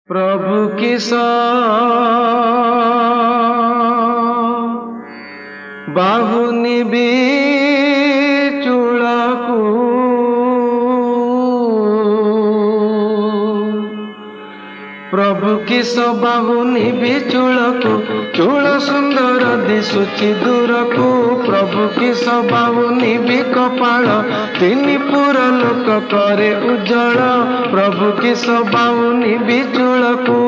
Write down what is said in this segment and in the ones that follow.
प्रभु किस बाहुनि भी चूड़ाकू प्रभु किस बाहुनि भी चूड़ाकू चूड़ सुंदर दिशुची दूरकू प्रभु किस बाहुनि भी कपाल तीन पुर लोक करे उज्जवल प्रभु किस बाहुनि भी चूड़ाकू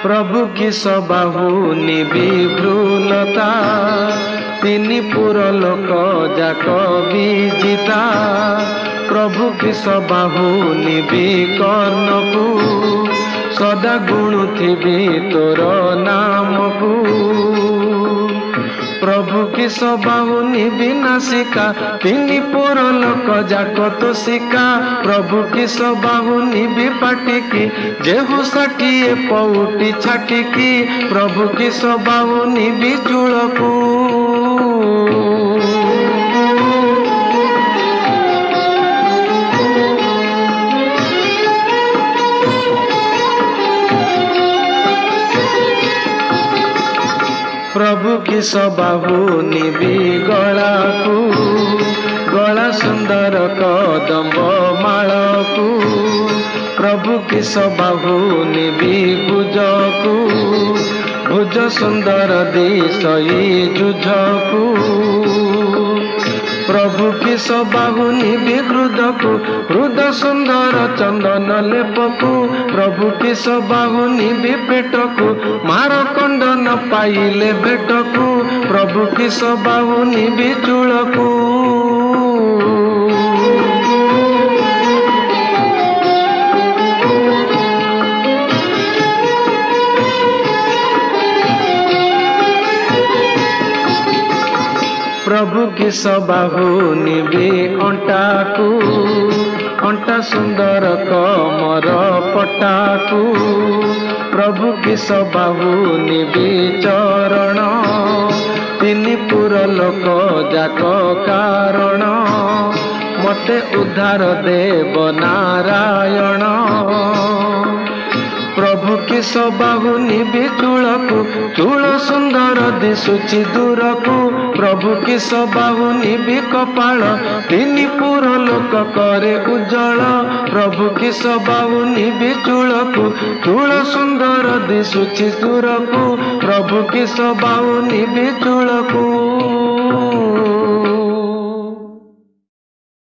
प्रभु की सबाहुनि विभ्रुलता तीन पुर लोक जाक विजिता प्रभु की सबाहुनि विकर्णकू सदा गुणुथिबी तोर नामकू प्रभु की सबाहुनि विनाशिका तीन पुर लोक जाक तो शिका प्रभु की सबाहुनि विपाटिकी जेहु षाठिए पौटी छाटिकी प्रभु की सबाहुनि विचूलकू प्रभु की सबाहुनि गलाकू गला सुंदर कदम्ब मालकू प्रभु की सबाहुनि भुजकू भुज सुंदर दिशई जुझकू प्रभु की सबाहुनि हृदकू हृद सुंदर चंदन लेपकू प्रभु की सबाहुनि पेटकू मार कंडन पाइले भेटकू प्रभु की सबाहुनि चूलकू प्रभु की सबाहुनि अंटाकू अंटा सुंदर कमर पटाकू प्रभु की सबाहुनि चरण तीन पुर लोक जाक कारण मते उद्धार देव नारायण प्रभु की सबाहुनि चूलकू चूल सुंदर दिशुची दूरकू प्रभु की सबाहुनि कपाल तीन पुर लोक करे उज्जवल प्रभु की सबाहुनि चूलकू चूल सुंदर दिशुची दूरकू प्रभु की सबाहुनि चूलकू